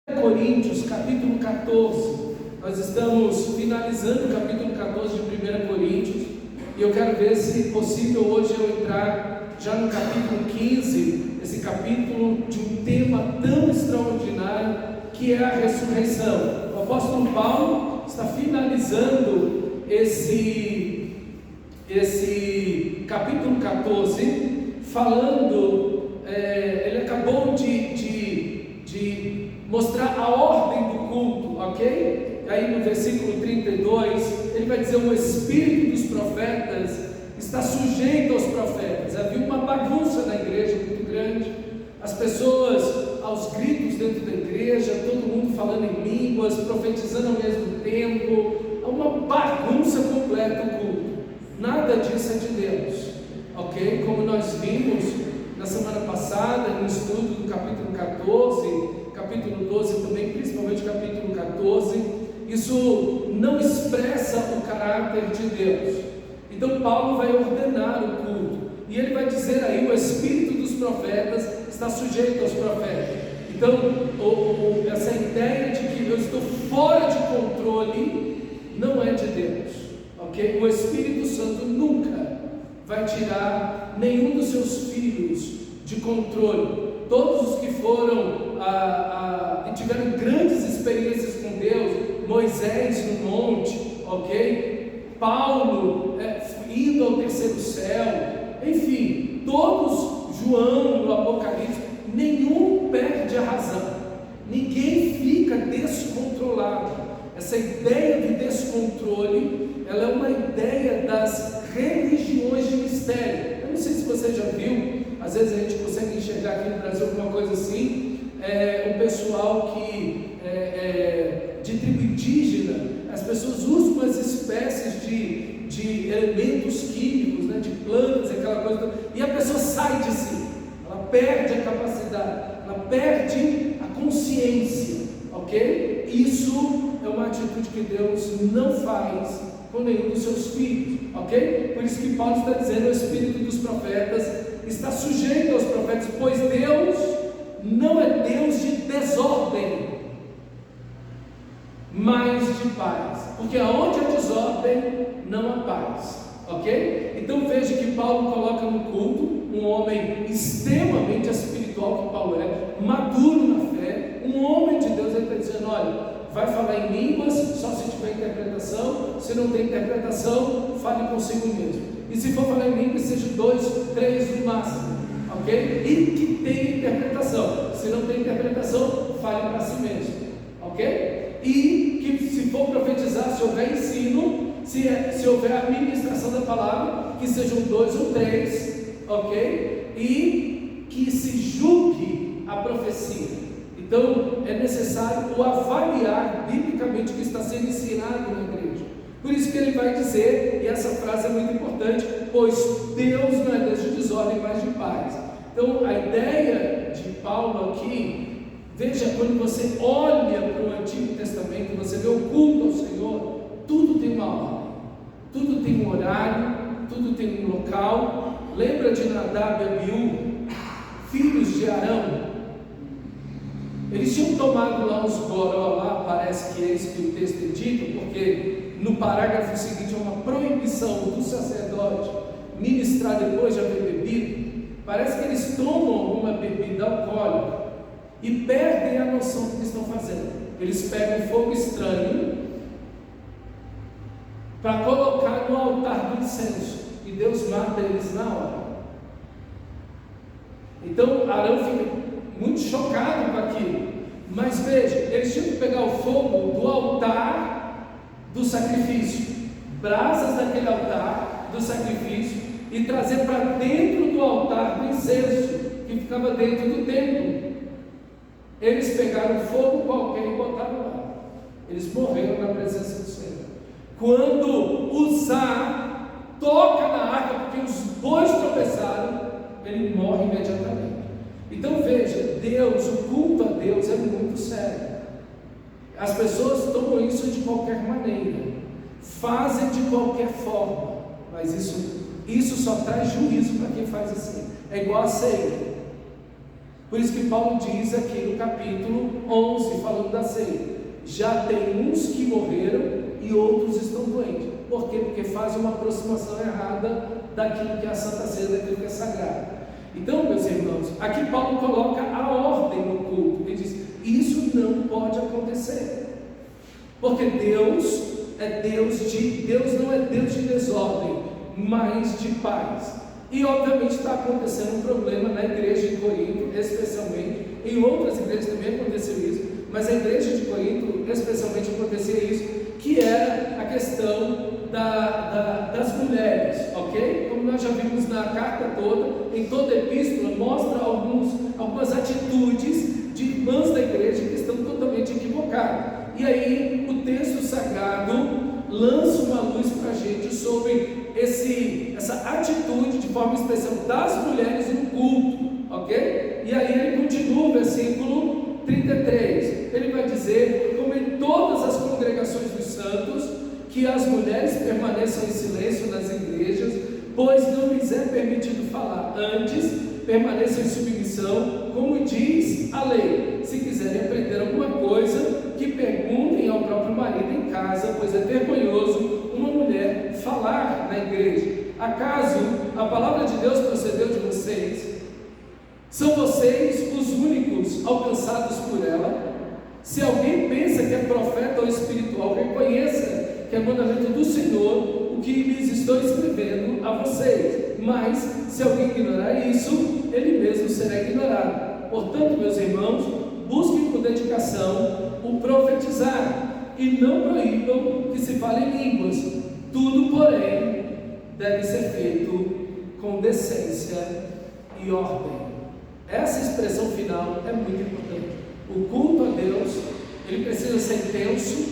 Coríntios, capítulo 14. Nós estamos finalizando o capítulo 14 de 1 Coríntios, e eu quero ver se possível hoje eu entrar já no capítulo 15, esse capítulo de um tema tão extraordinário que é a ressurreição. O apóstolo Paulo está finalizando esse capítulo 14, falando, ele acabou de mostrar a ordem do culto, ok? Aí no versículo 32, ele vai dizer: o espírito dos profetas está sujeito aos profetas. Havia uma bagunça na igreja muito grande, as pessoas aos gritos dentro da igreja, todo mundo falando em línguas, profetizando ao mesmo tempo, uma bagunça completa o culto. Nada disso é de Deus, ok? Como nós vimos na semana passada, no estudo do capítulo 14, capítulo 12 também, principalmente capítulo 14, isso não expressa o caráter de Deus. Então Paulo vai ordenar o culto, e ele vai dizer aí: o espírito dos profetas está sujeito aos profetas. Então, essa ideia de que eu estou fora de controle não é de Deus, ok? O Espírito Santo nunca vai tirar nenhum dos seus filhos de controle. Todos os que foram e tiveram grandes experiências com Deus, Moisés no monte, ok? Paulo indo ao terceiro céu, enfim, todos, João no Apocalipse, nenhum perde a razão, ninguém fica descontrolado. Essa ideia de descontrole, ela é uma ideia das religiões de mistério. Eu não sei se você já viu, às vezes a gente consegue enxergar aqui no Brasil alguma coisa assim, um pessoal que de tribo indígena, as pessoas usam umas espécies de elementos químicos, né, de plantas, aquela coisa, e a pessoa sai de si, ela perde a capacidade, ela perde a consciência, ok? Isso é uma atitude que Deus não faz com nenhum dos seus filhos, ok? Por isso que Paulo está dizendo: o espírito dos profetas está sujeito aos profetas, pois Deus não é Deus de desordem, mas de paz, porque aonde há desordem não há paz, ok? Então veja que Paulo coloca no culto um homem extremamente espiritual, que Paulo é, maduro na fé, um homem de Deus. Ele está dizendo: olha, vai falar em línguas só se tiver interpretação, se não tem interpretação, fale consigo mesmo, e se for falar em línguas, seja 2, 3 no máximo, ok? E que tenha interpretação, se não tem interpretação, fale para si mesmo, ok? E que se for profetizar, se houver ensino, se houver a ministração da palavra, que sejam 2 ou 3, ok? E que se julgue a profecia. Então é necessário avaliar biblicamente o que está sendo ensinado na igreja. Por isso que ele vai dizer, e essa frase é muito importante: pois Deus não é Deus de desordem, mas de paz. Então a ideia de Paulo aqui, veja, quando você olha para o Antigo Testamento, você vê o culto ao Senhor, tudo tem uma ordem, tudo tem um horário, tudo tem um local. Lembra de Nadab e Abiú, filhos de Arão? Eles tinham tomado lá uns goró lá, parece que é isso que o texto indica, porque no parágrafo seguinte é uma proibição do sacerdote ministrar depois de haver bebido. Parece que eles tomam alguma bebida alcoólica e perdem a noção do que estão fazendo. Eles pegam fogo estranho para colocar no altar do incenso, e Deus mata eles na hora. Então Arão fica muito chocado com aquilo, mas veja, eles tinham que pegar o fogo do altar do sacrifício, brasas daquele altar do sacrifício, e trazer para dentro do altar do incenso, que ficava dentro do templo. Eles pegaram fogo qualquer e botaram lá, eles morreram na presença do Senhor. Quando Uzá toca na arca, porque os bois tropeçaram, ele morre imediatamente. Então veja, Deus, o culto a Deus é muito sério. As pessoas tomam isso de qualquer maneira, fazem de qualquer forma, mas isso só traz juízo para quem faz assim. É igual a ceia. Por isso que Paulo diz aqui no capítulo 11, falando da ceia: já tem uns que morreram e outros estão doentes. Por quê? Porque fazem uma aproximação errada daquilo que é a Santa Ceia, daquilo que é sagrado. Então, meus irmãos, aqui Paulo coloca a ordem no culto. Ele diz: isso não pode acontecer, porque Deus não é Deus de desordem, mas de paz. E obviamente está acontecendo um problema na igreja de Corinto, especialmente. Em outras igrejas também aconteceu isso, mas a igreja de Corinto especialmente acontecia isso, que era a questão das mulheres, ok? Como nós já vimos na carta toda, em toda a epístola, mostra algumas atitudes de irmãs da igreja que estão totalmente equivocadas. E aí o texto sagrado lança uma luz para a gente sobre essa atitude de forma especial das mulheres no culto, ok? E aí ele continua o versículo 33, ele vai dizer: como em todas as congregações dos santos, que as mulheres permaneçam em silêncio nas igrejas, pois não lhes é permitido falar, antes permaneçam em submissão, como diz a lei. Se quiserem aprender alguma coisa, que perguntem ao próprio marido em casa, pois é vergonhoso uma mulher falar na igreja. Acaso a palavra de Deus procedeu de vocês? São vocês os únicos alcançados por ela? Se alguém pensa que é profeta ou espiritual, reconheça que é mandamento do Senhor o que lhes estou escrevendo a vocês. Mas se alguém ignorar isso, ele mesmo será ignorado. Portanto, meus irmãos, busquem com dedicação o profetizar, e não proíbam que se fale em línguas. Tudo, porém, deve ser feito com decência e ordem. Essa expressão final é muito importante. O culto a Deus, ele precisa ser intenso,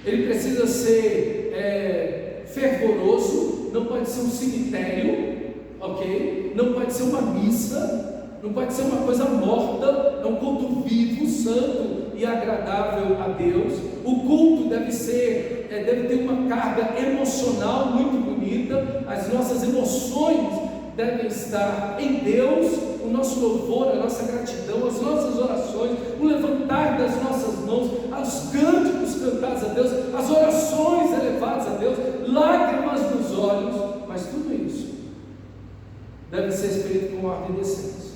ele precisa ser fervoroso, não pode ser um cemitério, ok? Não pode ser uma missa, não pode ser uma coisa morta. É um culto vivo, santo e agradável a Deus. O culto deve ter uma carga emocional muito bonita. As nossas emoções devem estar em Deus, o nosso louvor, a nossa gratidão, as nossas orações, o levantar das nossas mãos, os cânticos cantados a Deus, as orações elevadas a Deus, lágrimas nos olhos. Mas tudo isso deve ser feito com ordem e decência.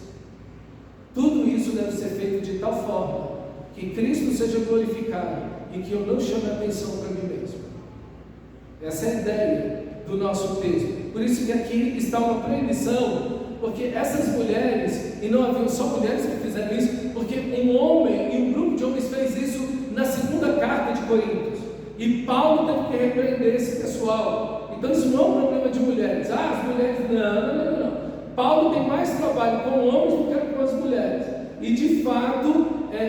Tudo isso deve ser feito de tal forma que Cristo seja glorificado e que eu não chame a atenção para mim mesmo. Essa é a ideia do nosso texto. Por isso que aqui está uma proibição, porque essas mulheres, e não haviam só mulheres que fizeram isso, porque um homem e um grupo de homens fez isso na segunda carta de Coríntios, e Paulo teve que repreender esse pessoal. Então isso não é um problema de mulheres. As mulheres, não. Paulo tem mais trabalho com homens do que com as mulheres, e de fato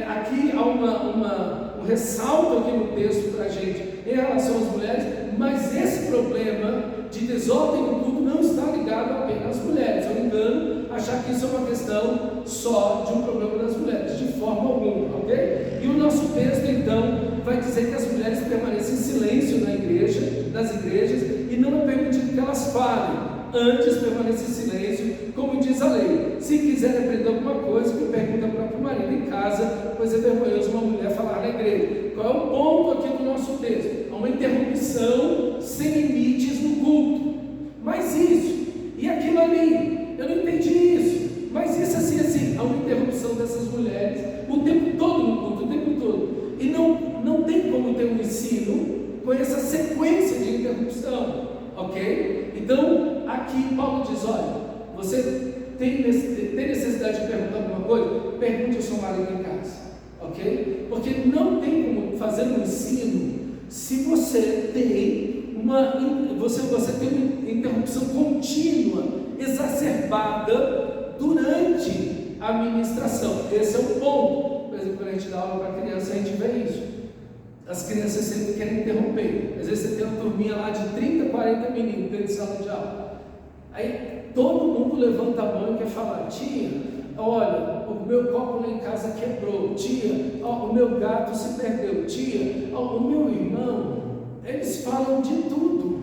aqui há um ressalto aqui no texto para a gente em relação às mulheres, mas esse problema de desordem no culto não está ligado apenas às mulheres. Eu me engano achar que isso é uma questão só de um problema das mulheres, de forma alguma, ok? E o nosso texto então vai dizer que as mulheres permanecem em silêncio nas igrejas, e não é permitido que elas falem, antes permaneçam em silêncio, como diz a lei. Se quiserem aprender alguma coisa, que pergunta ao próprio marido em casa, pois é vergonhoso uma mulher falar na igreja. Qual é o ponto aqui do nosso texto? Há uma interrupção sem limites no culto. Mas isso e aquilo ali, eu não entendi isso, mas isso assim, há uma interrupção dessas mulheres o tempo todo no culto, o tempo todo, e não tem como ter um ensino com essa sequência de interrupção, ok? Então aqui Paulo diz: olha, você tem necessidade de perguntar alguma coisa? Pergunte ao seu marido em casa, ok? Porque não tem como fazer um ensino se você tem uma interrupção contínua, exacerbada durante a ministração. Esse é o ponto. Por exemplo, quando a gente dá aula para criança, a gente vê isso. As crianças sempre querem interromper. Às vezes você tem uma turminha lá de 30, 40 meninos dentro de sala de aula. Aí todo mundo levanta a mão e quer falar: tia, olha, o meu copo lá em casa quebrou. Tia, o meu gato se perdeu. Tia, o meu irmão. Eles falam de tudo.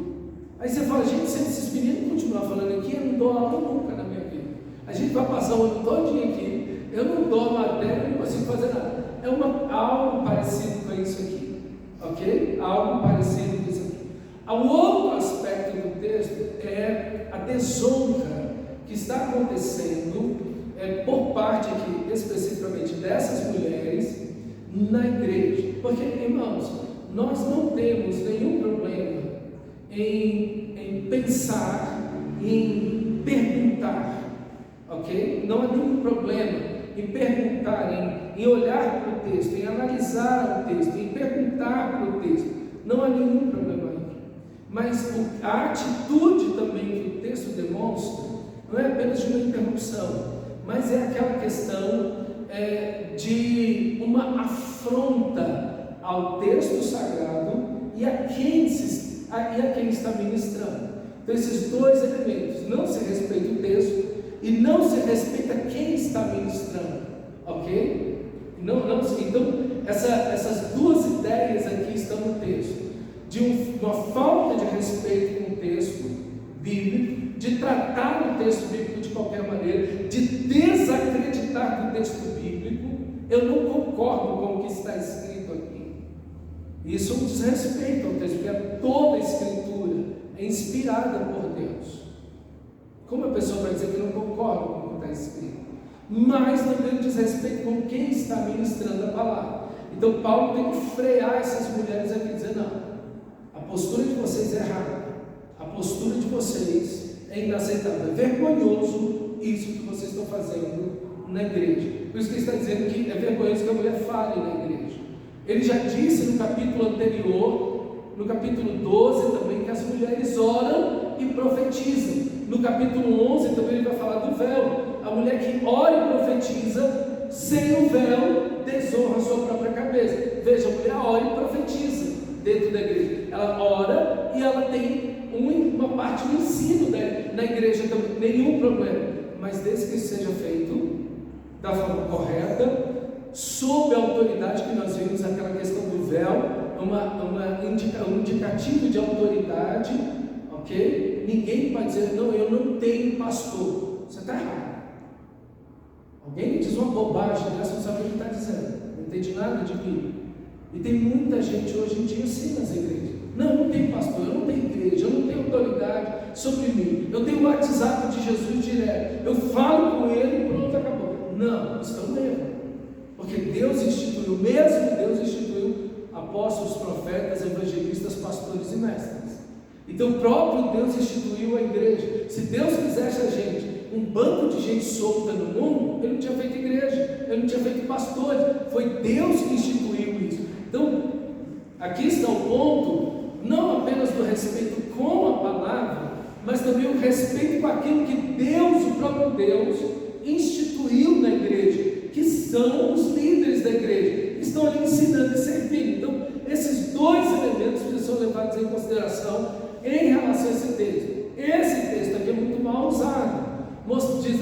Aí você fala: gente, se esses meninos continuar falando aqui, eu não dou aula nunca na minha vida. A gente vai passar o ano todinho aqui eu não dou matéria, eu não consigo fazer nada. É algo parecido com isso aqui, ok? Algo parecido com isso aqui. O outro aspecto do texto é a desonra que está acontecendo por parte aqui, especificamente dessas mulheres, na igreja. Porque, irmãos, nós não temos nenhum problema em pensar, em perguntar, ok? Não há nenhum problema em perguntar, em olhar para o texto, em analisar o texto, em perguntar para o texto. Não há nenhum problema aí. Mas a atitude também que o texto demonstra não é apenas de uma interrupção, mas é aquela questão de uma afronta ao texto sagrado e a quem está ministrando. Então, esses dois elementos: não se respeita o texto e não se respeita quem está ministrando, ok? Então, essas duas ideias aqui estão no texto, de uma falta de respeito com o texto bíblico, de tratar o texto bíblico de qualquer maneira, de desacreditar do texto bíblico. Eu não concordo com o que está escrito aqui. Isso é um desrespeito ao texto, porque toda a escritura é inspirada por Deus. Como a pessoa vai dizer que não concorda com o que está escrito? Mas também diz respeito com quem está ministrando a palavra. Então Paulo tem que frear essas mulheres aqui e dizer: não, a postura de vocês é errada, a postura de vocês é inaceitável, é vergonhoso isso que vocês estão fazendo na igreja. Por isso que ele está dizendo que é vergonhoso que a mulher fale na igreja. Ele já disse no capítulo anterior, no capítulo 12 também, que as mulheres oram e profetizam. No capítulo 11 também ele vai falar do véu. A mulher que ora e profetiza sem o véu desonra a sua própria cabeça. Veja, a mulher ora e profetiza dentro da igreja. Ela ora e ela tem uma parte do ensino dela na igreja também, nenhum problema. Mas desde que isso seja feito da forma correta, sob a autoridade que nós vimos, aquela questão do véu, um indicativo de autoridade, ok? Ninguém pode dizer: não, eu não tenho pastor. Você está errado. Alguém me diz uma bobagem dessa, não sabe o que está dizendo, não entende nada de Bíblia. E tem muita gente hoje em dia assim nas igrejas: não, eu não tenho pastor, eu não tenho igreja, eu não tenho autoridade sobre mim, eu tenho o WhatsApp de Jesus direto, eu falo com ele e pronto, acabou. Não, isso é um erro. Porque Deus instituiu, mesmo Deus instituiu apóstolos, profetas, evangelistas, pastores e mestres. Então o próprio Deus instituiu a igreja. Se Deus quisesse a gente, um bando de gente solta no mundo, Ele não tinha feito igreja, Ele não tinha feito pastores. Foi Deus que instituiu isso. Então, aqui está o ponto, não apenas do respeito com a palavra, mas também o respeito com aquilo que Deus, o próprio Deus, instituiu na igreja, que são os líderes da igreja, que estão ali ensinando e servindo. Então, esses dois elementos precisam ser levados em consideração em relação a esse texto. Esse texto aqui é muito mal usado.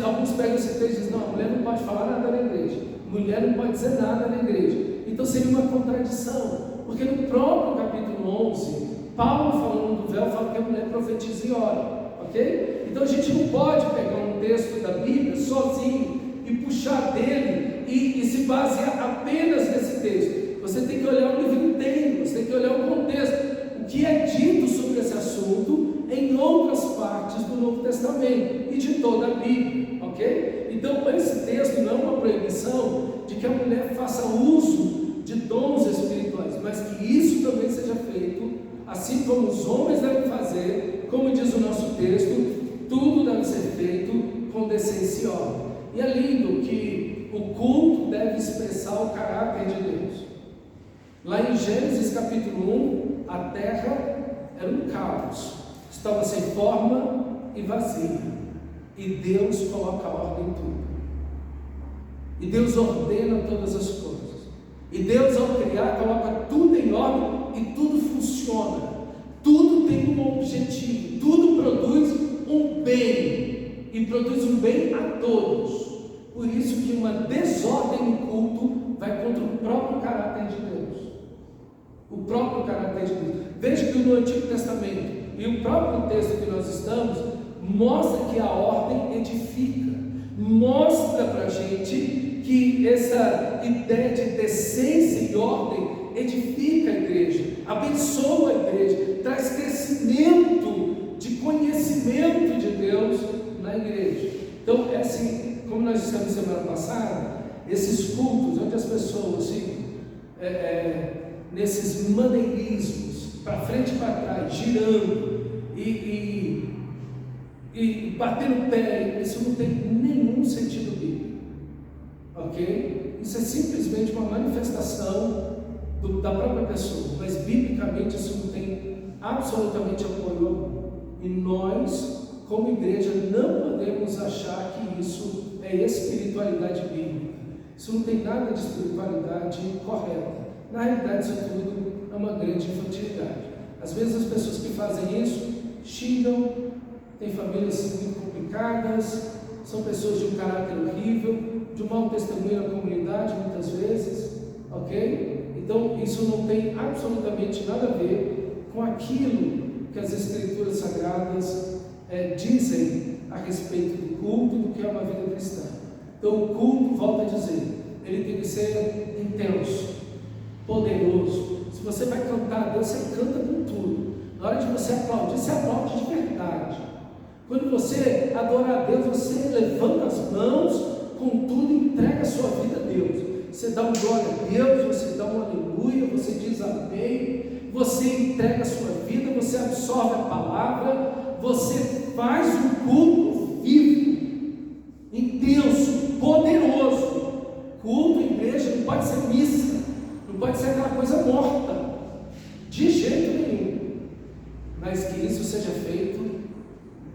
Alguns pegam esse texto e dizem: não, a mulher não pode falar nada na igreja, mulher não pode dizer nada na igreja. Então seria uma contradição, porque no próprio capítulo 11, Paulo, falando do véu, fala que a mulher profetiza e ora, ok? Então a gente não pode pegar um texto da Bíblia sozinho e puxar dele e se basear apenas nesse texto. Você tem que olhar o livro inteiro, você tem que olhar o contexto, o que é dito sobre esse assunto em outras partes do Novo Testamento e de toda a Bíblia, ok? Então esse texto não é uma proibição de que a mulher faça uso de dons espirituais, mas que isso também seja feito, assim como os homens devem fazer, como diz o nosso texto, tudo deve ser feito com decência e ordem. E é lindo que o culto deve expressar o caráter de Deus. Lá em Gênesis capítulo 1, a terra era um caos, estava sem forma e vazia, e Deus coloca ordem em tudo, e Deus ordena todas as coisas, e Deus, ao criar, coloca tudo em ordem e tudo funciona, tudo tem um objetivo, tudo produz um bem, e produz um bem a todos. Por isso que uma desordem no culto vai contra o próprio caráter de Deus. O próprio caráter de Deus. Veja que no Antigo Testamento e o próprio texto que nós estamos mostra que a ordem edifica, mostra para a gente que essa ideia de decência e ordem edifica a igreja, abençoa a igreja, traz crescimento de conhecimento de Deus na igreja. Então, é assim, como nós dissemos semana passada, esses cultos onde as pessoas ficam nesses maneirismos, para frente e para trás, girando e batendo o pé, isso não tem nenhum sentido bíblico, ok? Isso é simplesmente uma manifestação da própria pessoa, mas biblicamente isso não tem absolutamente apoio algum. E nós, como igreja, não podemos achar que isso é espiritualidade bíblica. Isso não tem nada de espiritualidade correta. Na realidade, isso tudo é uma grande infantilidade. Às vezes as pessoas que fazem isso xingam, têm famílias muito complicadas, são pessoas de um caráter horrível, de um mau testemunho na comunidade, muitas vezes, ok? Então, isso não tem absolutamente nada a ver com aquilo que as Escrituras Sagradas dizem a respeito do culto, do que é uma vida cristã. Então, o culto, volto a dizer, ele tem que ser intenso, poderoso. Se você vai cantar a Deus, você canta com tudo. Na hora de você aplaudir, você aplaude de verdade. Quando você adora a Deus, você levanta as mãos com tudo e entrega a sua vida a Deus. Você dá um glória a Deus, você dá um aleluia, você diz amém, você entrega a sua vida, você absorve a palavra, você faz um culto vivo, intenso, poderoso. Culto, igreja, não pode ser missa, não pode ser aquela coisa morta, de jeito nenhum, mas que isso seja feito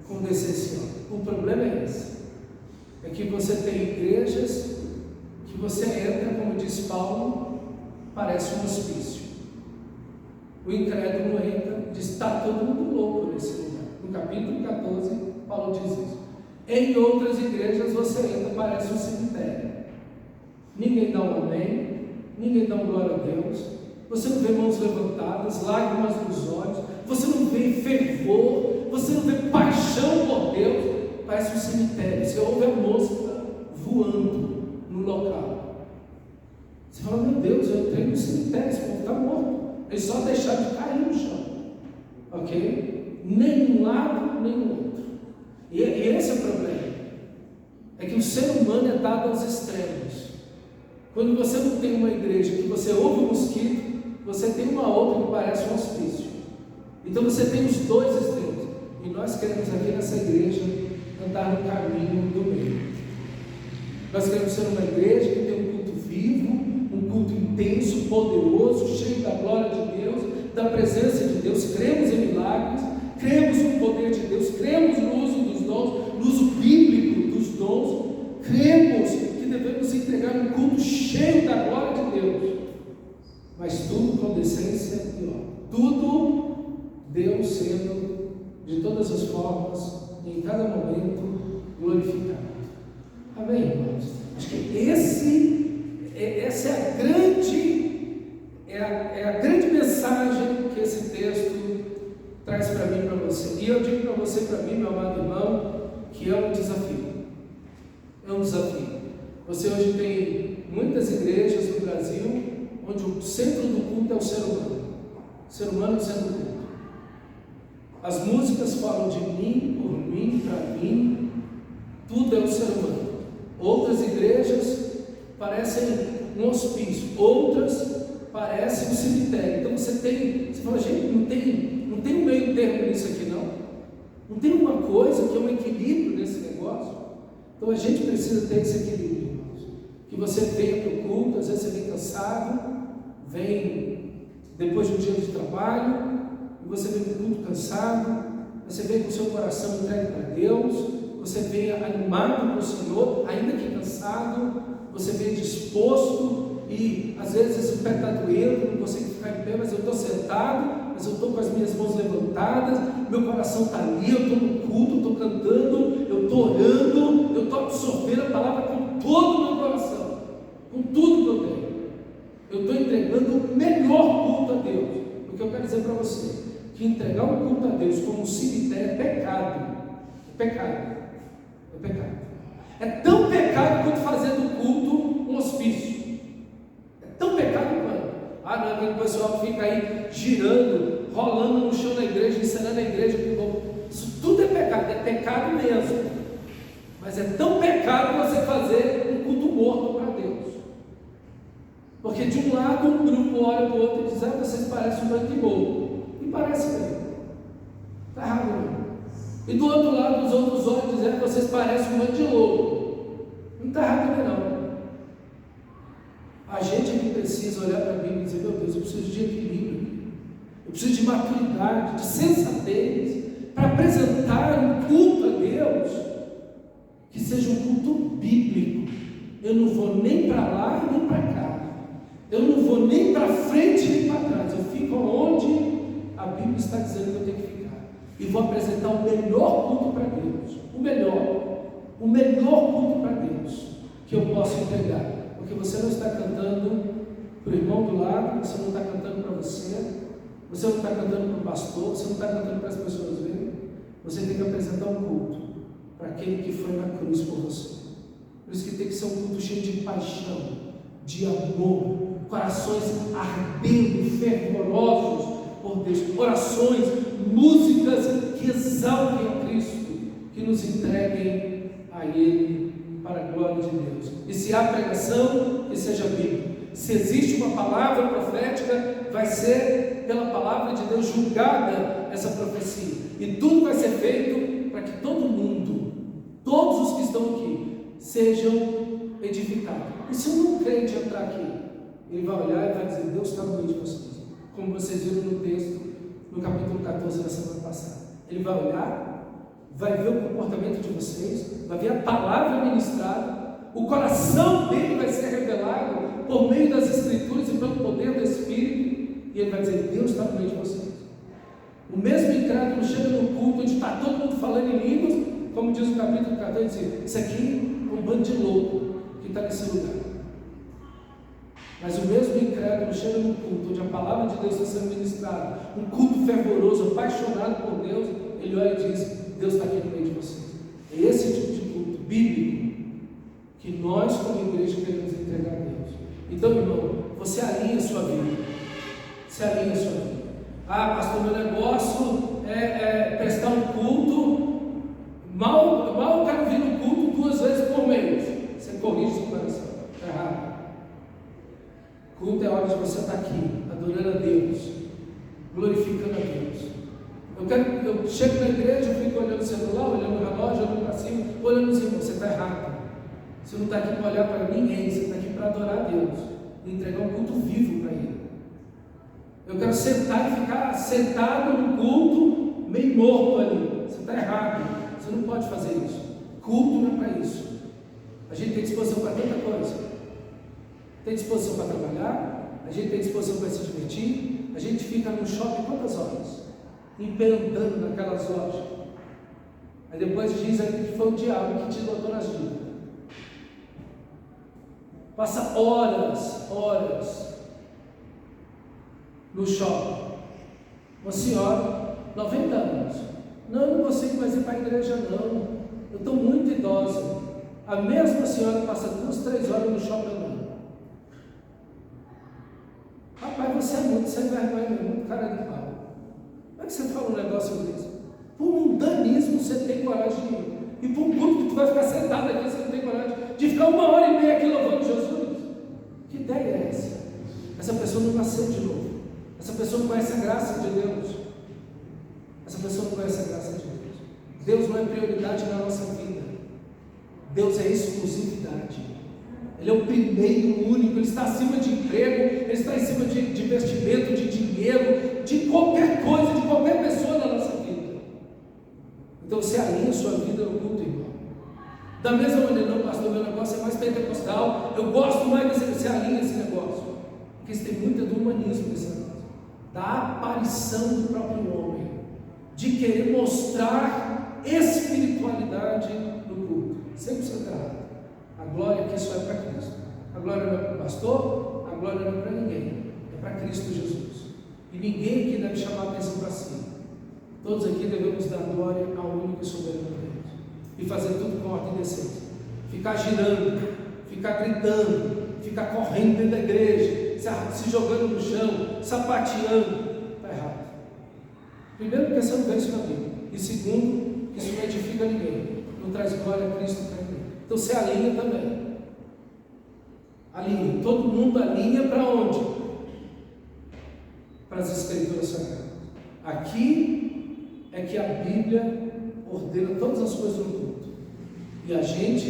com decência. O problema é esse, é que você tem igrejas que você entra, como diz Paulo, parece um hospício. O incrédulo entra, diz: está todo mundo louco nesse lugar. No capítulo 14, Paulo diz isso. Em outras igrejas você entra, parece um cemitério. Ninguém dá um amém, ninguém dá um glória a Deus, você não vê mãos levantadas, lágrimas nos olhos, você não vê fervor, você não vê paixão por Deus, parece um cemitério. Você ouve a mosca voando no local. Você fala: meu Deus, eu entrei no cemitério, esse povo está morto. Eles só deixaram de cair no chão, ok? Nem um lado, nem o outro. E esse é o problema, é que o ser humano é dado aos extremos. Quando você não tem uma igreja que você ouve um mosquito, você tem uma outra que parece um hospício. Então você tem os dois extremos, e nós queremos aqui nessa igreja andar no caminho do meio. Nós queremos ser uma igreja que tem um culto vivo, um culto intenso, poderoso, cheio da glória de Deus, da presença de Deus. Cremos em milagres, cremos no poder de Deus, cremos no uso dos dons, no uso bíblico dos dons, cremos que devemos entregar um culto cheio da glória de Deus, mas tudo com decência e ordem, tudo Deus sendo de todas as formas, em cada momento, glorificado. Amém, irmãos? Acho que essa é a grande mensagem que esse texto traz para mim e para você. E eu digo para você e para mim, meu amado irmão, que é um desafio. É um desafio. Você hoje tem muitas igrejas no Brasil onde o centro do culto é o ser humano. O ser humano é o centro do culto. As músicas falam de mim, por mim, para mim. Tudo é o ser humano. Outras igrejas parecem um hospício, outras parecem um cemitério. Então você fala: gente, não tem um meio termo nisso aqui, não. Não tem uma coisa que é um equilíbrio nesse negócio. Então a gente precisa ter esse equilíbrio, irmãos. Que você venha para o culto, às vezes você vem cansado, vem depois de um dia de trabalho, e você vem para o culto cansado, você vem com o seu coração entregue para Deus, você vem animado para o Senhor, ainda que cansado, você vem disposto, e às vezes o pé está doendo, não consigo ficar em pé, mas eu estou sentado, mas eu estou com as minhas mãos levantadas, meu coração está ali, eu estou no culto, estou cantando, eu estou orando, eu estou absorvendo a palavra com todo o meu coração, com tudo que eu tenho. Eu estou entregando o melhor culto a Deus. O que eu quero dizer para você, que entregar um culto a Deus como um cemitério é pecado. É pecado. É pecado. É tão pecado quanto fazer do culto um hospício. É tão pecado quanto. Não é aquele pessoal que fica aí girando, rolando no chão da igreja, ensinando a igreja. Isso tudo é pecado mesmo. Mas é tão pecado você fazer um culto morto para Deus. Porque de um lado um grupo olha para o outro e diz: vocês parecem um bando de bobo. E parece mesmo. Está errado mesmo. E do outro lado os outros olham e dizem: vocês parecem um bando de lobo. Não está errado também não. A gente aqui precisa olhar para a Bíblia e dizer: meu Deus, eu preciso de equilíbrio, eu preciso de maturidade, de sensatez, para apresentar um culto a Deus que seja um culto bíblico. Eu não vou nem para lá nem para cá, eu não vou nem para frente nem para trás, eu fico onde a Bíblia está dizendo que eu tenho que ficar, e vou apresentar o melhor culto para Deus, o melhor culto para Deus que eu posso entregar. Porque você não está cantando para o irmão do lado, você não está cantando para você não está cantando para o pastor, você não está cantando para as pessoas verem. Você tem que apresentar um culto para aquele que foi na cruz por você. Por isso que tem que ser um culto cheio de paixão, de amor, corações ardendo, fervorosos por Deus, orações, músicas que exaltem a Cristo, que nos entreguem a Ele para a glória de Deus. E se há pregação, que seja bíblica. Se existe uma palavra profética, vai ser pela palavra de Deus julgada essa profecia. E tudo vai ser feito para que todo mundo, todos os que estão aqui, sejam edificados. E se um crente entrar aqui, ele vai olhar e vai dizer: Deus está no meio de vocês. Como vocês viram no texto, no capítulo 14 da semana passada. Ele vai olhar, vai ver o comportamento de vocês, vai ver a palavra ministrada, o coração dele vai ser revelado por meio das Escrituras e pelo poder do Espírito, e ele vai dizer: Deus está no meio de vocês. O mesmo incrédulo chega no culto onde está todo mundo falando em línguas, como diz o capítulo 14, diz: isso aqui é um bando de louco que está nesse lugar. Mas o mesmo incrédulo chega no culto onde a palavra de Deus está sendo ministrada, um culto fervoroso, apaixonado por Deus, ele olha e diz: Deus está aqui no meio de vocês. É esse tipo de culto bíblico que nós, como igreja, queremos entregar a Deus. Então, irmão, você alinha a sua vida. Você alinha a sua vida. Pastor, meu negócio é prestar um culto. Mal eu quero vir no culto 2 vezes por mês. Você corrige seu coração. Está errado. Culto é hora de você estar aqui, adorando a Deus, glorificando a Deus. Eu chego na igreja, eu fico olhando o celular, olhando o relógio, olhando para cima, olhando os irmãos. Você está errado. Você não está aqui para olhar para ninguém, você está aqui para adorar a Deus e entregar um culto vivo para Ele. Eu quero sentar e ficar sentado no culto, meio morto ali. Você está errado. Você não pode fazer isso. Culto não é para isso. A gente tem disposição para tanta coisa. Tem disposição para trabalhar, a gente tem disposição para se divertir. A gente fica no shopping quantas horas? Empreendendo naquelas lojas. Aí depois diz aí que foi o diabo que te botou nas dívidas. Passa horas no shopping. Uma senhora, 90 anos. Não, eu não consigo mais ir para a igreja não. Eu estou muito idosa. A mesma senhora passa 2, 3 horas no shopping andando. Rapaz, você é muito sem vergonha, muito cara de pau. Como é que você fala um negócio desse? Por mundanismo você tem coragem de ir. E por um culto que tu vai ficar sentado aqui, você não tem coragem de ficar 1h30 aqui louvando Jesus. Que ideia é essa? Essa pessoa não nasceu de novo. Essa pessoa não conhece a graça de Deus. Essa pessoa não conhece a graça de Deus. Deus não é prioridade na nossa vida. Deus é exclusividade. Ele é o primeiro, o único. Ele está acima de emprego, Ele está acima de investimento, de dinheiro, de qualquer coisa, de qualquer pessoa na nossa vida. Então você alinha a sua vida no culto, irmão. Da mesma maneira, não, pastor, meu negócio é mais pentecostal, eu gosto mais desse, você alinha esse negócio. Porque isso tem muito do humanismo nesse negócio. Da aparição do próprio homem. De querer mostrar espiritualidade no culto. 100% errado. A glória aqui só é para Cristo. A glória não é para o pastor, a glória não é para ninguém. É para Cristo Jesus. E ninguém aqui deve chamar a atenção para si. Todos aqui devemos dar glória ao único e soberano Deus. E fazer tudo com ordem e decência. Ficar girando, ficar gritando, ficar correndo dentro da igreja, se jogando no chão, sapateando. Está errado. Primeiro, porque você não vê isso na Bíblia. E segundo, que isso não edifica ninguém, não traz glória a Cristo para ninguém. Então você alinha também. Alinha. Todo mundo alinha para onde? Para as Escrituras Sagradas. Aqui é que a Bíblia ordena todas as coisas no culto. E a gente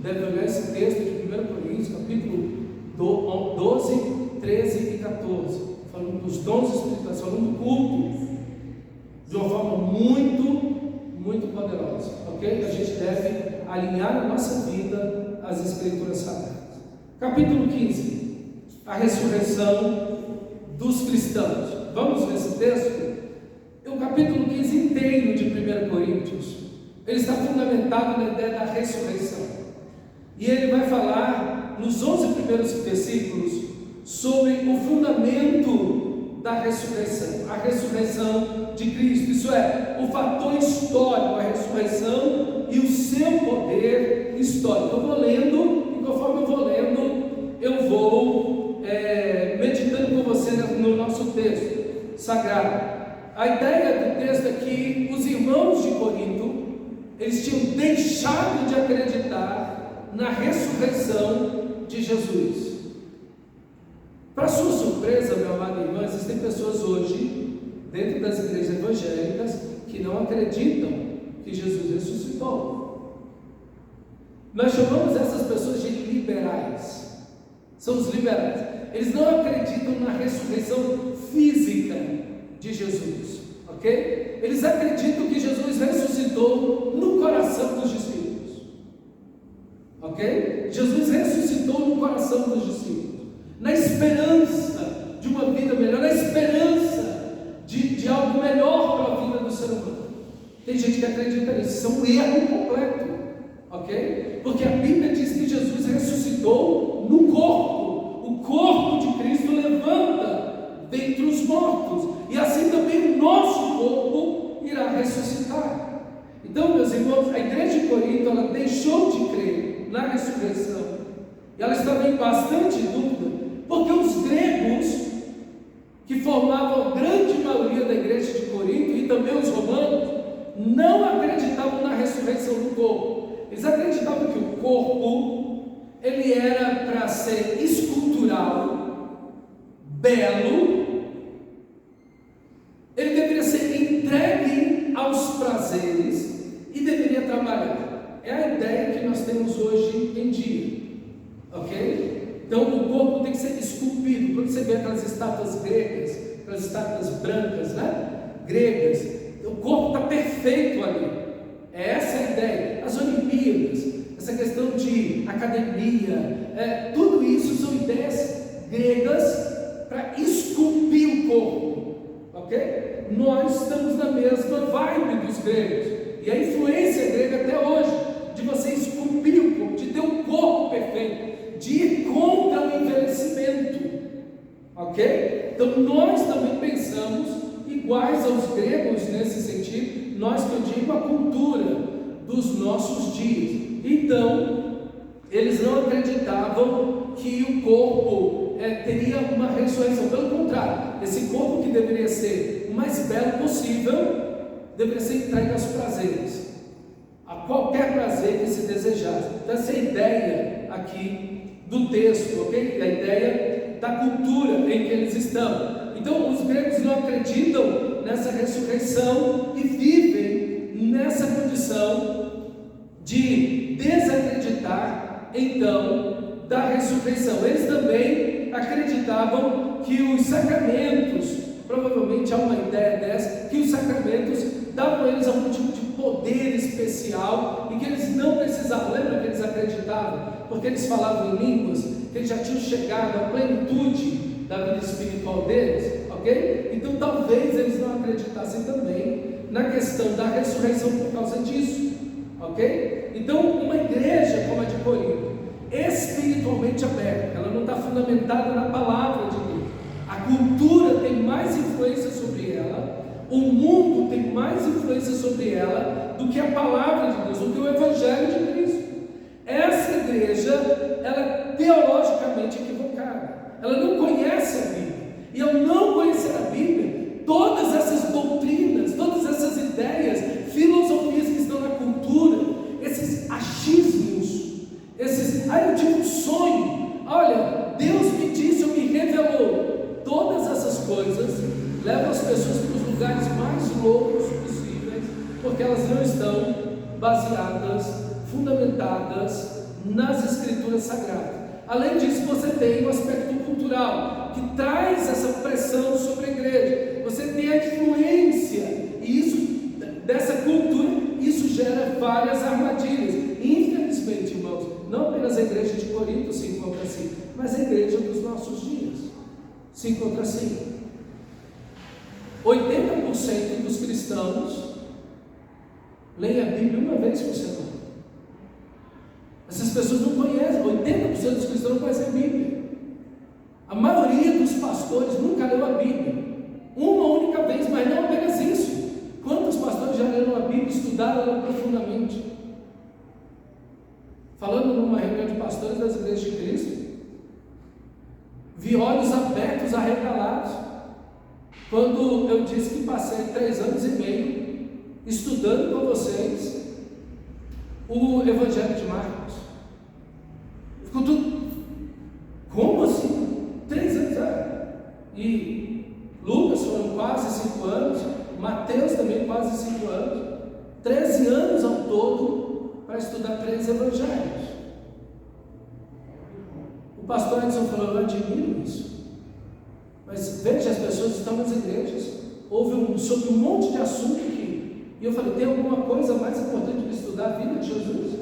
deve olhar esse texto de 1 Coríntios, capítulo 12, 13 e 14, falando dos dons espirituais, falando do culto, de uma forma muito poderosa, ok? A gente deve alinhar a nossa vida às Escrituras Sagradas. Capítulo 15, a ressurreição dos cristãos. Vamos ver esse texto? O capítulo 15 inteiro de 1 Coríntios, ele está fundamentado na ideia da ressurreição. E ele vai falar, nos 11 primeiros versículos, sobre o fundamento da ressurreição, a ressurreição de Cristo, isso é, o fator histórico, a ressurreição e o seu poder histórico. Eu vou lendo, e conforme eu vou lendo, eu vou meditando com você no nosso texto sagrado. A ideia do texto é que os irmãos de Corinto, eles tinham deixado de acreditar na ressurreição de Jesus. Para sua surpresa, meu amado irmão, existem pessoas hoje, dentro das igrejas evangélicas, que não acreditam que Jesus ressuscitou. Nós chamamos essas pessoas de liberais. São os liberais. Eles não acreditam na ressurreição física de Jesus, ok? Eles acreditam que Jesus ressuscitou no coração dos discípulos, ok? Jesus ressuscitou no coração dos discípulos, na esperança de uma vida melhor, na esperança de algo melhor para a vida do ser humano. Tem gente que acredita nisso, isso é um erro completo, ok? Porque a Bíblia diz que Jesus ressuscitou no corpo. O corpo de Cristo levanta dentre os mortos, e assim também o nosso corpo irá ressuscitar. Então, meus irmãos, a igreja de Corinto, ela deixou de crer na ressurreição, e ela estava em bastante dúvida, porque os gregos, que formavam a grande maioria da igreja de Corinto, e também os romanos, não acreditavam na ressurreição do corpo. Eles acreditavam que o corpo, ele era para ser escultural, belo, ele deveria ser entregue aos prazeres e deveria trabalhar. É a ideia que nós temos hoje em dia, ok? Então o corpo tem que ser esculpido. Quando você vê aquelas estátuas gregas, aquelas estátuas brancas, né? Gregas, o corpo está perfeito ali. É essa a ideia. As Olimpíadas, essa questão de academia, tudo isso são ideias gregas para esculpir o corpo, ok? Nós estamos na mesma vibe dos gregos, e a influência grega até hoje, de você esculpir o corpo, de ter um corpo perfeito, de ir contra o envelhecimento, ok? Então nós também pensamos iguais aos gregos nesse sentido, nós que eu digo a cultura dos nossos dias. Então, eles não acreditavam que o corpo teria uma ressurreição. Pelo contrário, esse corpo que deveria ser o mais belo possível, deveria ser entregue aos prazeres, a qualquer prazer que se desejasse. Então essa é a ideia aqui do texto, ok? A ideia da cultura em que eles estão. Então os gregos não acreditam nessa ressurreição e vivem nessa condição de desacreditar então da ressurreição. Eles também acreditavam que os sacramentos, provavelmente há uma ideia dessa, que os sacramentos davam a eles algum tipo de poder especial e que eles não precisavam. Lembra que eles acreditavam? Porque eles falavam em línguas, que eles já tinham chegado à plenitude da vida espiritual deles, ok? Então talvez eles não acreditassem também na questão da ressurreição por causa disso, ok? Então uma igreja como a de Corinto, espiritualmente aberta, ela não está fundamentada na palavra de Deus. A cultura tem mais influência sobre ela, o mundo tem mais influência sobre ela do que a palavra de Deus, do que o Evangelho de Cristo. Essa igreja, ela é teologicamente levam as pessoas para os lugares mais loucos possíveis, porque elas não estão baseadas, fundamentadas nas Escrituras Sagradas. Além disso, você tem o aspecto cultural, que traz essa pressão sobre a igreja. Você tem a influência, e isso, dessa cultura, isso gera várias armadilhas. Infelizmente, irmãos, não apenas a igreja de Corinto se encontra assim, mas a igreja dos nossos dias se encontra assim. 80% dos cristãos leem a Bíblia uma vez por semana. Essas pessoas não conhecem, 80% dos cristãos não conhecem a Bíblia. A maioria dos pastores nunca leu a Bíblia, uma única vez, mas não apenas isso. Quantos pastores já leram a Bíblia e estudaram ela profundamente? Falando numa reunião de pastores das igrejas de Cristo, vi olhos abertos, arregalados, quando eu disse que passei 3 anos e meio estudando com vocês o Evangelho de Marcos. Ficou tudo, como assim? 3 anos, e Lucas foram quase 5 anos, Mateus também quase 5 anos, 13 anos ao todo para estudar 3 evangelhos. O pastor Edson falou: eu admiro isso, mas veja, as pessoas estão nas igrejas, houve sobre um monte de assunto aqui, e eu falei: tem alguma coisa mais importante para estudar a vida de Jesus?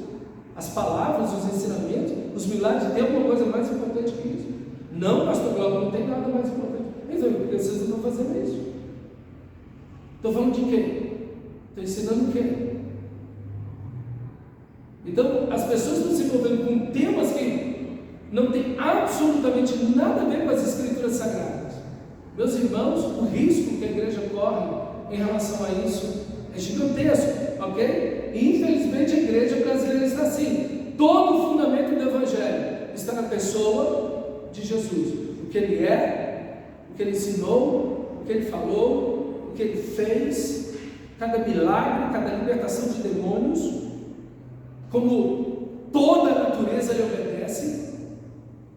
As palavras, os ensinamentos, os milagres, tem alguma coisa mais importante que isso? Não, pastor Glauco, não tem nada mais importante. Então, por que vocês não estão fazendo isso? Estou falando de quê? Estou ensinando o quê? Então, as pessoas estão se envolvendo com temas que não tem absolutamente nada a ver com as Escrituras Sagradas. Meus irmãos, o risco que a igreja corre em relação a isso é gigantesco, ok? E infelizmente a igreja brasileira está assim. Todo o fundamento do Evangelho está na pessoa de Jesus. O que Ele é, o que Ele ensinou, o que Ele falou, o que Ele fez, cada milagre, cada libertação de demônios, como toda a natureza Ele obedece.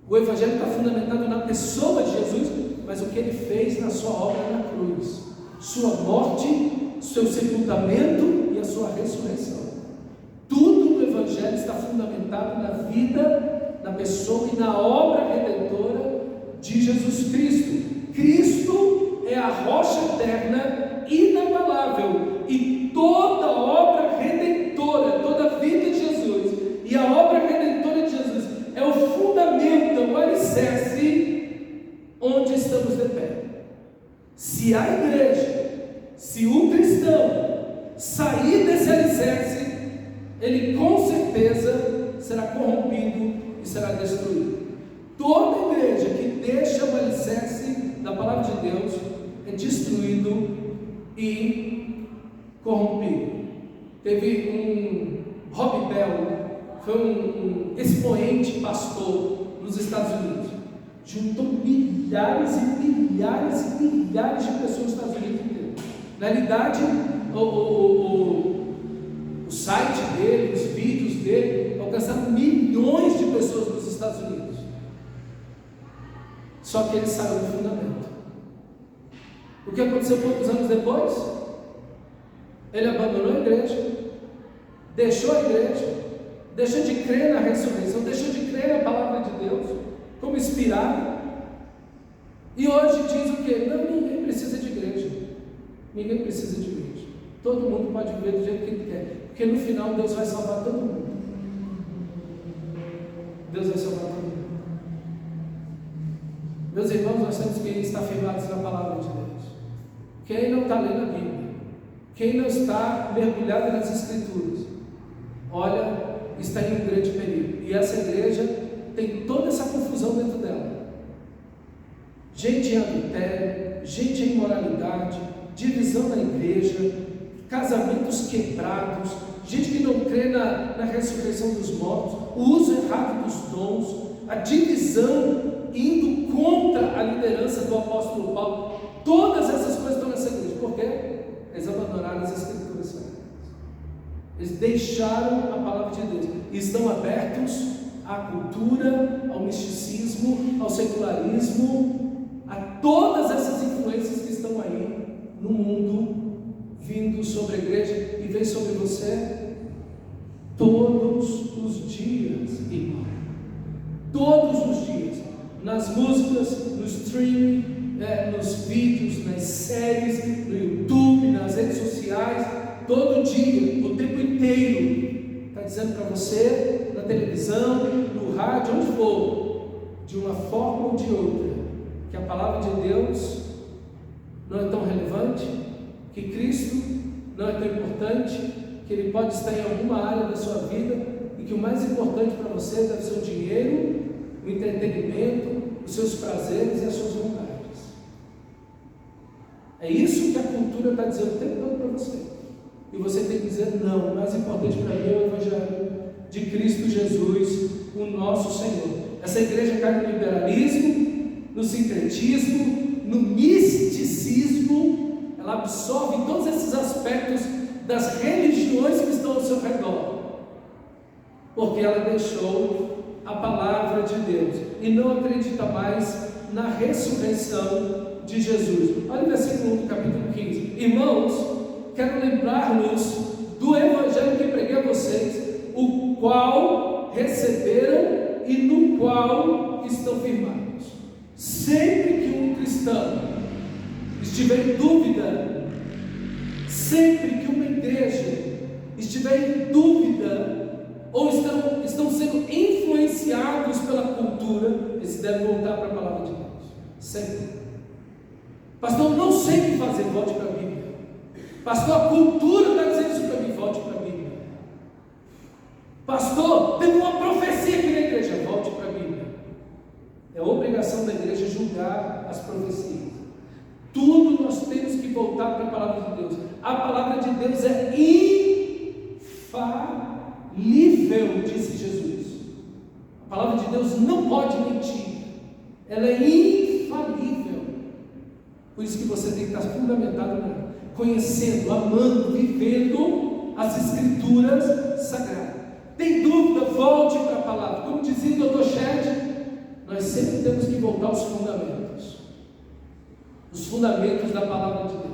O Evangelho está fundamentado na pessoa de Jesus, mas o que Ele fez na sua obra na cruz, sua morte, seu sepultamento e a sua ressurreição. Tudo no Evangelho está fundamentado na vida, na pessoa e na obra redentora de Jesus Cristo. Cristo é a rocha eterna, inabalável, e toda obra redentora, toda a vida de Jesus e a obra redentora de Jesus é o fundamento, é o alicerce onde estamos de pé. Se a igreja, se o cristão sair desse alicerce, ele com certeza será corrompido e será destruído. Toda igreja que deixa o alicerce da palavra de Deus é destruído e corrompido. Teve Rob Bell, foi um expoente pastor nos Estados Unidos, juntou milhares e milhares e milhares de pessoas nos Estados Unidos inteiros. Na realidade, o site dele, os vídeos dele alcançaram milhões de pessoas nos Estados Unidos. Só que ele saiu do fundamento. O que aconteceu poucos anos depois? Ele abandonou a igreja, deixou a igreja, deixou de crer na ressurreição, deixou de crer na palavra de Deus como inspirado, e hoje diz o quê? Não, ninguém precisa de igreja. Ninguém precisa de igreja. Todo mundo pode viver do jeito que ele quer, porque no final Deus vai salvar todo mundo. Deus vai salvar todo mundo. Meus irmãos, nós temos que estar firmados na palavra de Deus. Quem não está lendo a Bíblia, quem não está mergulhado nas Escrituras, olha, está em um grande perigo. E essa igreja tem toda essa confusão dentro dela. Gente em adultério, gente em imoralidade, divisão na igreja, casamentos quebrados, gente que não crê na ressurreição dos mortos, o uso errado dos dons, a divisão indo contra a liderança do apóstolo Paulo. Todas essas coisas estão nessa igreja. Por quê? Eles abandonaram as Escrituras Sagradas. Eles deixaram a palavra de Deus e estão abertos à cultura, ao misticismo, ao secularismo, a todas essas influências que estão aí no mundo vindo sobre a igreja e vem sobre você todos os dias, irmão. Todos os dias. Nas músicas, no streaming, nos vídeos, nas séries, no YouTube, nas redes sociais, todo dia, o tempo inteiro, está dizendo para você, na televisão, no rádio, onde for, de uma forma ou de outra, que a palavra de Deus não é tão relevante, que Cristo não é tão importante, que Ele pode estar em alguma área da sua vida e que o mais importante para você deve ser o dinheiro, o entretenimento, os seus prazeres e as suas vontades. É isso que a cultura está dizendo o tempo todo para você. E você tem que dizer: não, o mais importante para mim é o Evangelho de Cristo Jesus, o nosso Senhor. Essa igreja cai no liberalismo, no sincretismo, no misticismo. Ela absorve todos esses aspectos das religiões que estão ao seu redor, porque ela deixou a palavra de Deus e não acredita mais na ressurreição de Jesus. Olha o versículo 1 do capítulo 15. Irmãos, quero lembrar-nos do Evangelho que preguei a vocês, o qual receberam e no qual estão firmados. Sempre que um cristão estiver em dúvida, sempre que uma igreja estiver em dúvida, ou estão sendo influenciados pela cultura, eles devem voltar para a palavra de Deus. Sempre. Pastor, não sei o que fazer, volte para a Bíblia. Pastor, a cultura está dizendo isso para mim, volte para a Bíblia. Pastor, teve uma profecia aqui na igreja, volte para a Bíblia. É obrigação da igreja julgar as profecias. Tudo nós temos que voltar para a palavra de Deus. A palavra de Deus é infalível, disse Jesus. A palavra de Deus não pode mentir. Ela é infalível. Por isso que você tem que estar fundamentado nela, conhecendo, amando, vivendo as Escrituras Sagradas. Tem dúvida? Volte para a palavra. Como dizia o Dr. Shedd, nós sempre temos que voltar aos fundamentos. Os fundamentos da palavra de Deus.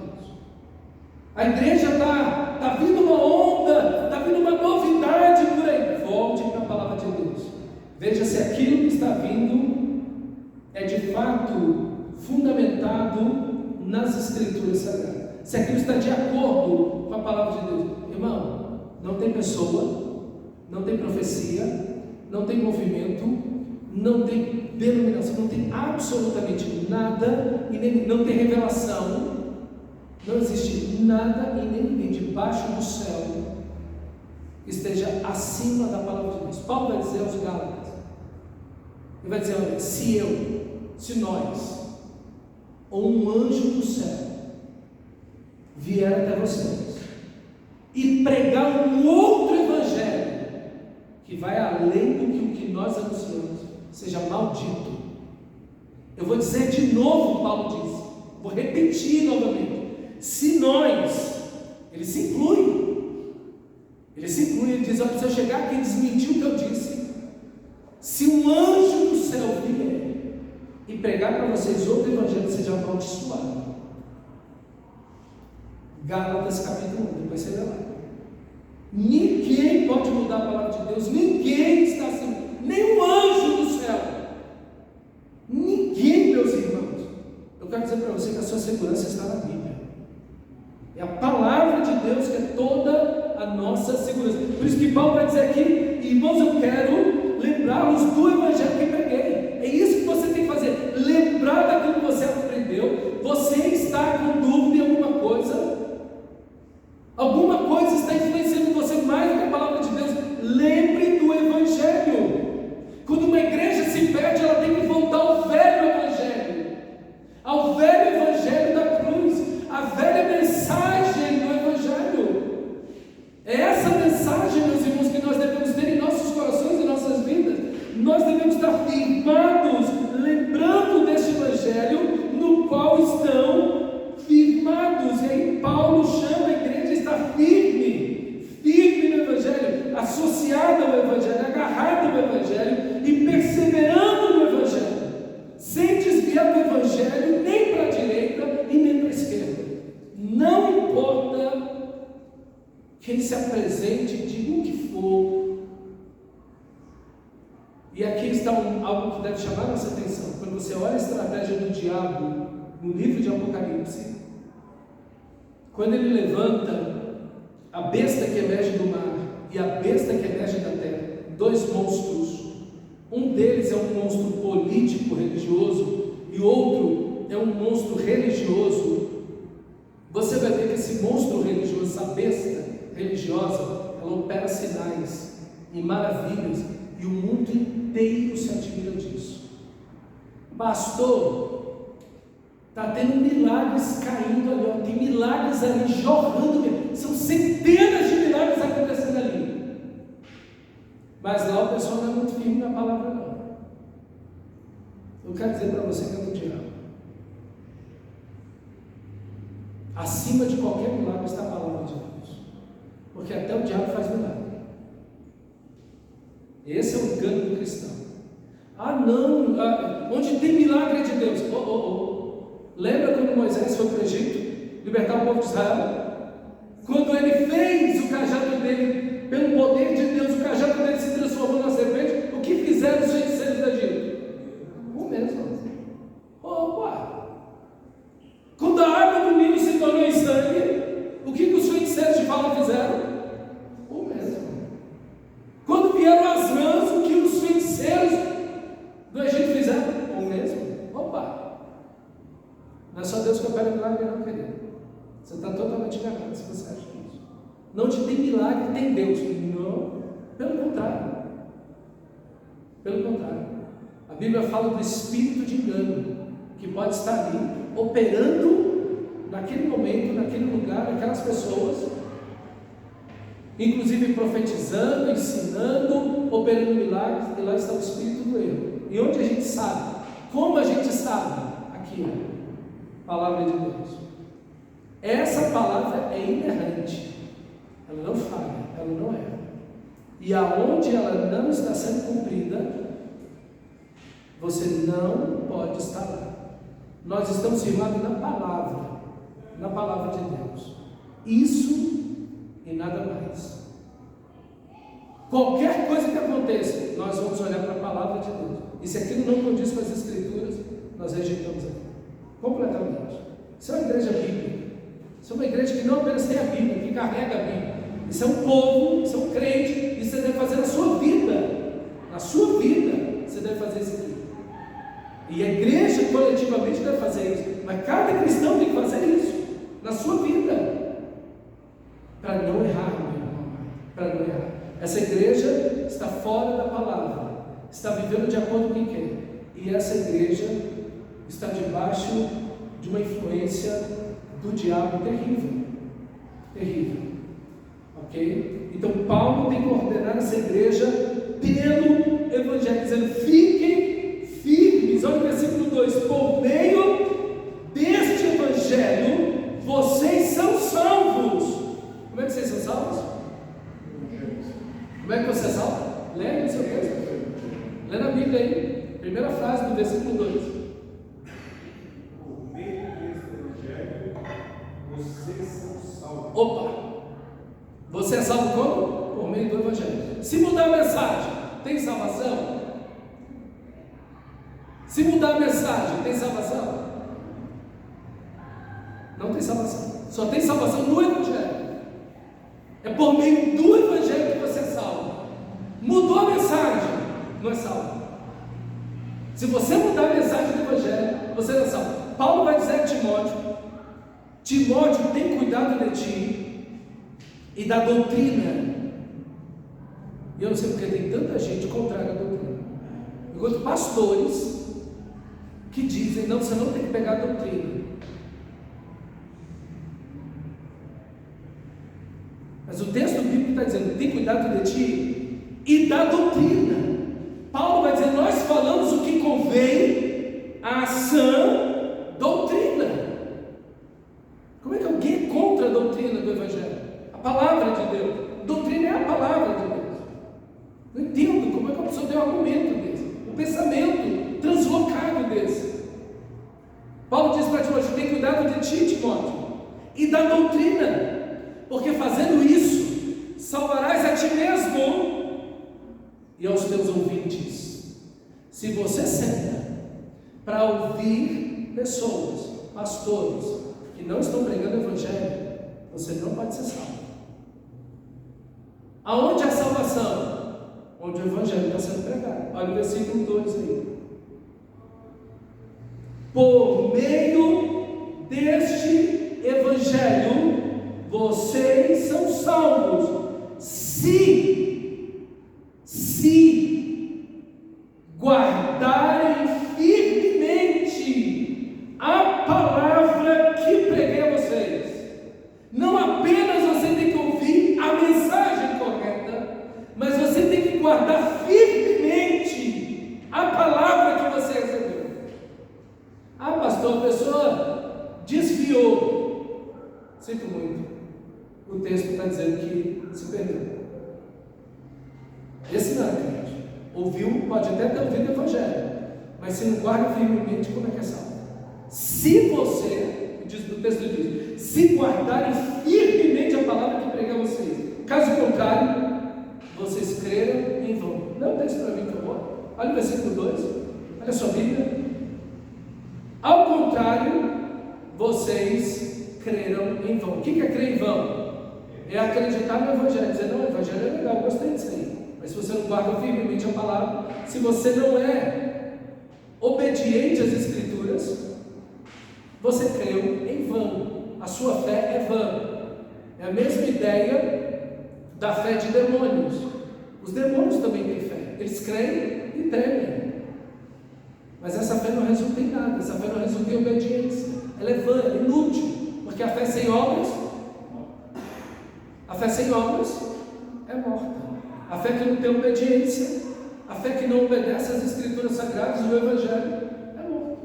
A igreja está vindo uma onda, está vindo uma novidade por aí. Volte para a palavra de Deus. Veja se aquilo que está vindo é de fato fundamentado nas Escrituras Sagradas. Se aquilo está de acordo com a palavra de Deus. Irmão, não tem pessoa, não tem profecia, não tem movimento, não tem denominação, não tem absolutamente nada, e nem, não tem revelação, não existe nada e nem ninguém debaixo do céu que esteja acima da palavra de Deus. Paulo vai dizer aos Gálatas, ele vai dizer: olha, se nós, ou um anjo do céu vier até vocês e pregar um outro evangelho que vai além do que o que nós anunciamos, seja maldito. Eu vou dizer de novo, Paulo disse, vou repetir novamente: se nós, ele se inclui, ele diz: olha, se eu chegar aqui e desmentir o que eu disse, se um anjo do céu vier e pregar para vocês outro evangelho, seja amaldiçoado. Gálatas capítulo 1, depois você lê lá. Ninguém pode mudar a palavra de Deus, ninguém está assim, nem um anjo do céu, ninguém, meus irmãos. Eu quero dizer para você que a sua segurança está na Bíblia. É a palavra de Deus que é toda a nossa segurança. Por isso que Paulo vai dizer aqui: irmãos, eu quero lembrá-los do evangelho que preguei. É isso que você tem que fazer, lembrar daquilo que você aprendeu. Você está com dúvida em alguma coisa está influenciando você mais do que a palavra de Deus. Lembre do evangelho. Quando uma igreja se perde, ela tem que voltar ao velho evangelho, ao velho evangelho da cruz, a velha mensagem do evangelho. É essa mensagem, meus irmãos, que nós devemos ter em nossos corações e nossas vidas. Nós devemos estar firmados, lembrando deste evangelho no qual estão vivendo que ele se apresente, diga o que for. E aqui está algo que deve chamar a nossa atenção. Quando você olha a estratégia do diabo no livro de Apocalipse, quando ele levanta a besta que emerge do mar e a besta que emerge da terra, dois monstros, um deles é um monstro político religioso e outro é um monstro religioso. Você vai ver que esse monstro religioso, essa besta religiosa, ela opera sinais e maravilhas, e o mundo inteiro se admira disso. Pastor, está tendo milagres caindo ali, ó. Tem milagres ali jorrando, são centenas de milagres acontecendo ali. Mas lá o pessoal não é muito firme na palavra, não. Eu quero dizer para você que é do diabo. Acima de qualquer milagre está a palavra de Deus, porque até o diabo faz milagre. Esse é o engano do cristão. Não, onde tem milagre de Deus. Lembra quando Moisés foi para o Egito libertar o povo de Israel? Quando ele fez o cajado dele, pelo poder de Deus, o cajado dele se transformou na serpente, o que fizeram os feiticeiros do Egito? O mesmo. Quando a água do Nilo se tornou em sangue, o que os feiticeiros de Faraó fizeram? O mesmo. Quando vieram as rãs, o que os feiticeiros do Egito fizeram? O mesmo. Não é só Deus que opera milagre, não, querido. Você está totalmente enganado se você acha isso. Não te tem milagre, tem Deus. Não. Pelo contrário. Pelo contrário. A Bíblia fala do espírito de engano que pode estar ali, operando naquele momento, naquele lugar, naquelas pessoas, inclusive profetizando, ensinando, operando milagres, e lá está o espírito do erro. E onde a gente sabe? Como a gente sabe? Aqui, palavra de Deus. Essa palavra é inerrante, ela não falha, ela não erra. E aonde ela não está sendo cumprida, você não pode estar lá. Nós estamos firmados na palavra de Deus. Isso e nada mais. Qualquer coisa que aconteça, nós vamos olhar para a palavra de Deus. E se aquilo não condiz com as Escrituras, nós rejeitamos aquilo. Completamente. Isso é uma igreja bíblica. Isso é uma igreja que não apenas tem a Bíblia, que carrega a Bíblia. Isso é um povo, isso é um crente, isso você deve fazer na sua vida. Na sua vida, você deve fazer isso aqui. E a igreja coletivamente deve fazer isso. Mas cada cristão tem que fazer isso na sua vida. Para não errar, meu irmão. Para não errar. Essa igreja está fora da palavra. Está vivendo de acordo com quem? E essa igreja está debaixo de uma influência do diabo terrível. Terrível. Ok? Então Paulo tem que ordenar essa igreja pelo Evangelho, dizendo: fiquem firmes. Olha o versículo 2: por meio deste Evangelho vocês são salvos. Como é que vocês são salvos? Como é que você é salvo? Lê no seu texto. Lê na Bíblia aí, primeira frase do versículo 2. Por meio deste Evangelho vocês são salvos. Opa! Você é salvo como? Por meio do Evangelho. Se mudar a mensagem, tem salvação? Se mudar a mensagem, tem salvação? Não tem salvação. Só tem salvação no Evangelho. É por meio do Evangelho que você é salvo. Mudou a mensagem, não é salvo. Se você mudar a mensagem do Evangelho, você não é salvo. Paulo vai dizer a Timóteo: Timóteo, tem cuidado de ti e da doutrina. E eu não sei porque tem tanta gente contrária à doutrina. Enquanto pastores que dizem: não, você não tem que pegar a doutrina. Mas o texto bíblico está dizendo: tem cuidado de ti e da doutrina. Paulo vai dizer: nós falamos o que convém à sã doutrina. Como é que alguém é contra a doutrina do Evangelho? A palavra de Deus. Doutrina é a palavra de Deus. Não entendo como é que a pessoa tem um argumento desse, um pensamento translocado desse. Paulo diz para Timóteo: tem cuidado de ti, Timóteo, e da doutrina, porque fazendo isso salvarás a ti mesmo e aos teus ouvintes. Se você senta para ouvir pessoas, pastores, que não estão pregando o evangelho, você não pode ser salvo. Aonde é a salvação? Onde o evangelho está sendo pregado. Olha o versículo 2 aí. Por meio deste evangelho, vocês são salvos, se guardarem firmemente a palavra que preguei a vocês. Não apenas você tem que ouvir a mensagem correta, mas você tem que guardar firmemente a palavra que você recebeu. Ah, pastor, a pessoa desviou. Sinto muito. O texto está dizendo que se perdeu. Esse não é crente. Ouviu, pode até ter ouvido o evangelho, mas se não guarda firmemente, como é que é salvo? Se você, o texto diz, se guardarem firmemente a palavra que preguei a vocês, caso contrário, vocês creram em vão. Não o texto para mim, por favor. Olha o versículo 2, olha a sua Bíblia. Ao contrário, vocês creram em vão. O que é crer em vão? É acreditar no evangelho, dizer, não, o evangelho é legal, eu gostei disso aí. Mas se você não guarda firmemente a palavra, se você não é obediente às escrituras, você creu em vão. A sua fé é vã. É a mesma ideia da fé de demônios. Os demônios também têm fé. Eles creem e tremem. Mas essa fé não resulta em nada. Essa fé não resulta em obediência. Ela é vã, é inútil. Porque a fé sem obras, é morta. A fé que não tem obediência, a fé que não obedece às escrituras sagradas do evangelho, é morta.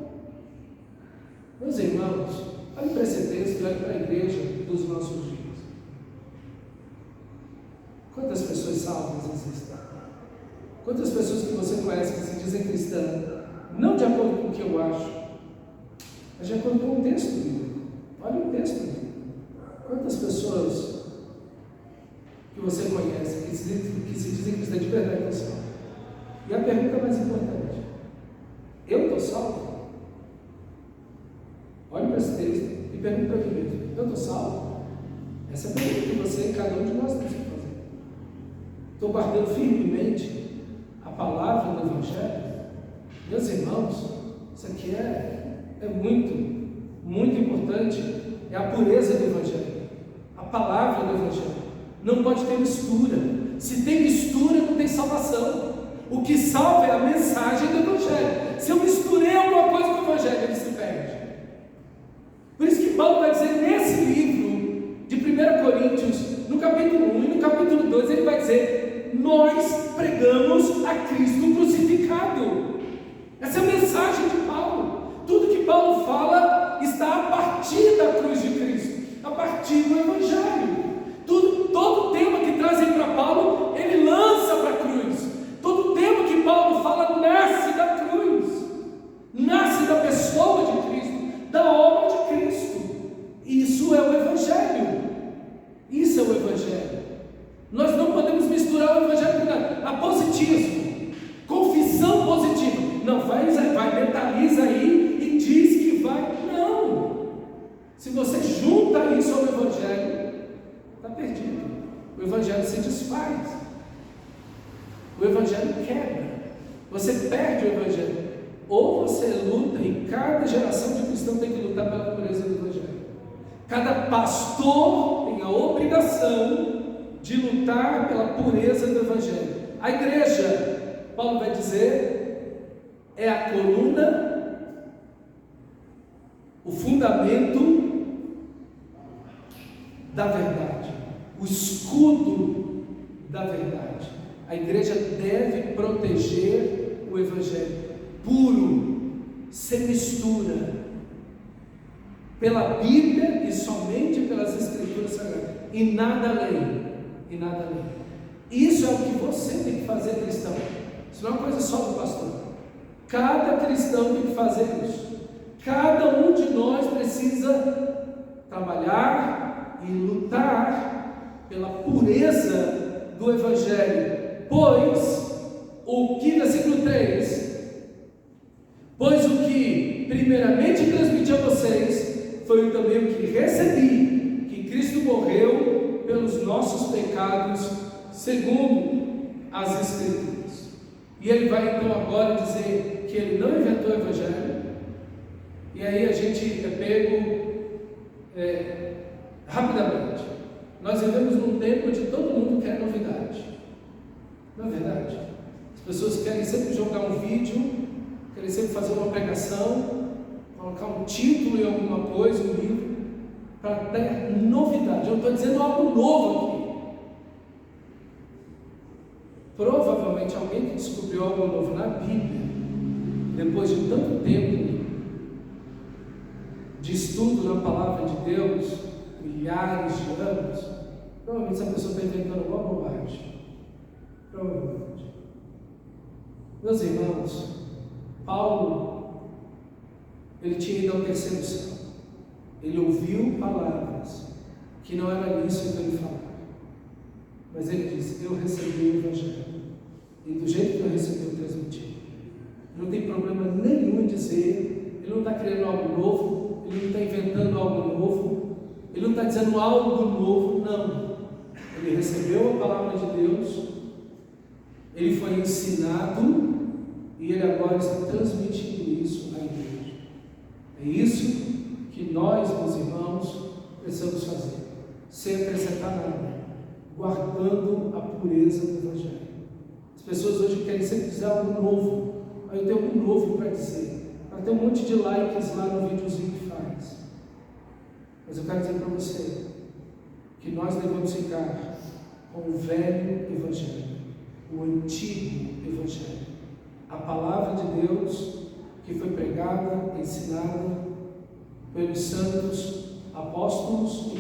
Meus irmãos, olhe para esse texto e olhe para a igreja dos nossos dias. Quantas pessoas salvas existem? Quantas pessoas que você conhece que se dizem cristãs, não de acordo com o que eu acho, mas de acordo com o texto bíblico? Olha o texto bíblico. Quantas pessoas que você conhece, que se dizem cristãs de verdade, não são? E a pergunta mais importante: eu estou salvo? Olhe para esse texto e pergunte para mim mesmo: eu estou salvo? Essa é a pergunta que você e cada um de nós temos que fazer. Estou guardando firmemente a palavra do evangelho? Meus irmãos, isso aqui é muito importante. É a pureza do evangelho, a palavra do evangelho. Não pode ter mistura. Se tem mistura, não tem salvação. O que salva é a mensagem do evangelho. Se eu misturei alguma coisa com o evangelho, ele se perde. Por isso que Paulo vai dizer nesse livro de 1 Coríntios, no capítulo 1 e no capítulo 2, ele vai dizer: nós pregamos a Cristo crucificado. Essa é a mensagem de Paulo. Tudo que Paulo fala está a partir da cruz de Cristo, a partir do evangelho. Todo tema que trazem para Paulo, ele lança para a cruz. Todo tema que Paulo fala nasce da cruz, nasce da pessoa de Cristo, da obra de Cristo. Isso é o evangelho. Isso é o evangelho. Nós não podemos misturar o evangelho com nada. A positivismo, confissão positiva. Não, vai mentaliza aí e diz que vai. Não. Se você junta isso ao evangelho, está perdido. O evangelho se desfaz. O evangelho quebra. Você perde o evangelho. Ou você luta, e cada geração de cristão tem que lutar pela pureza do evangelho. Cada pastor tem a obrigação de lutar pela pureza do evangelho. A igreja, Paulo vai dizer, é a coluna, o fundamento da verdade, o escudo da verdade. A igreja deve proteger o evangelho puro, sem mistura, pela Bíblia e somente pelas escrituras sagradas, e nada além, e nada além. Isso é o que você tem que fazer, cristão. Isso não é uma coisa só do pastor. Cada cristão tem que fazer isso. Cada um de nós precisa trabalhar e lutar pela pureza do Evangelho. Pois o que, versículo 3, pois o que primeiramente transmiti a vocês foi também o que recebi, que Cristo morreu pelos nossos pecados, segundo as Escrituras. E ele vai então agora dizer que ele não inventou o Evangelho. E aí a gente é pego rapidamente. Nós vivemos num tempo onde todo mundo quer novidade. Não é verdade? As pessoas querem sempre jogar um vídeo, querem sempre fazer uma pregação, colocar um título em alguma coisa, um livro, para ter novidade. Eu estou dizendo algo novo aqui. Provavelmente alguém que descobriu algo novo na Bíblia, depois de tanto tempo de estudo na palavra de Deus, milhares de anos, provavelmente essa pessoa está inventando alguma bobagem. Provavelmente. Meus irmãos, Paulo, ele tinha ido ao terceiro céu. Ele ouviu palavras que não era isso que ele falava. Mas ele disse: eu recebi o Evangelho. E do jeito que eu recebi, eu transmiti. Não tem problema nenhum em dizer. Ele não está criando algo novo. Ele não está inventando algo novo. Ele não está dizendo algo novo. Não. Ele recebeu a palavra de Deus. Ele foi ensinado. E ele agora está transmitindo isso à igreja. É isso que nós, meus irmãos, precisamos fazer. Sem acrescentar nada. Guardando a pureza do Evangelho. As pessoas hoje querem sempre dizer algo novo. Aí eu tenho algo novo para dizer. Vai ter um monte de likes lá no videozinho que faz. Mas eu quero dizer para você que nós devemos ficar com o velho Evangelho, o antigo Evangelho, a palavra de Deus que foi pregada, ensinada pelos santos apóstolos e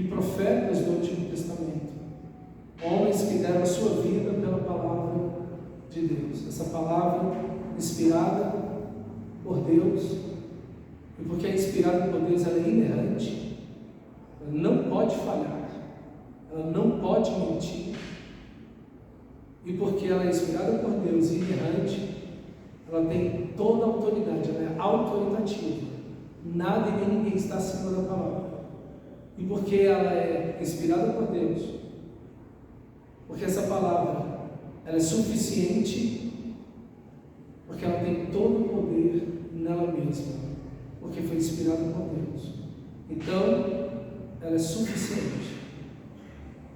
profetas do Antigo Testamento, homens que deram a sua vida pela palavra de Deus. Essa palavra inspirada por Deus, e porque é inspirada por Deus, ela é inerrante, ela não pode falhar, ela não pode mentir, e porque ela é inspirada por Deus e inerrante, ela tem toda a autoridade, ela é autoritativa, nada e nem ninguém está acima da palavra. E porque ela é inspirada por Deus, porque essa palavra ela é suficiente, porque ela tem todo o poder nela mesma, porque foi inspirada por Deus. Então, ela é suficiente,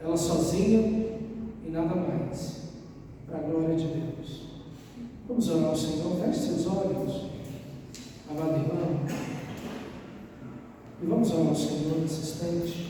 ela sozinha e nada mais, para a glória de Deus. Vamos orar ao Senhor. Feche seus olhos, amado irmão, e vamos orar ao Senhor nesse instante.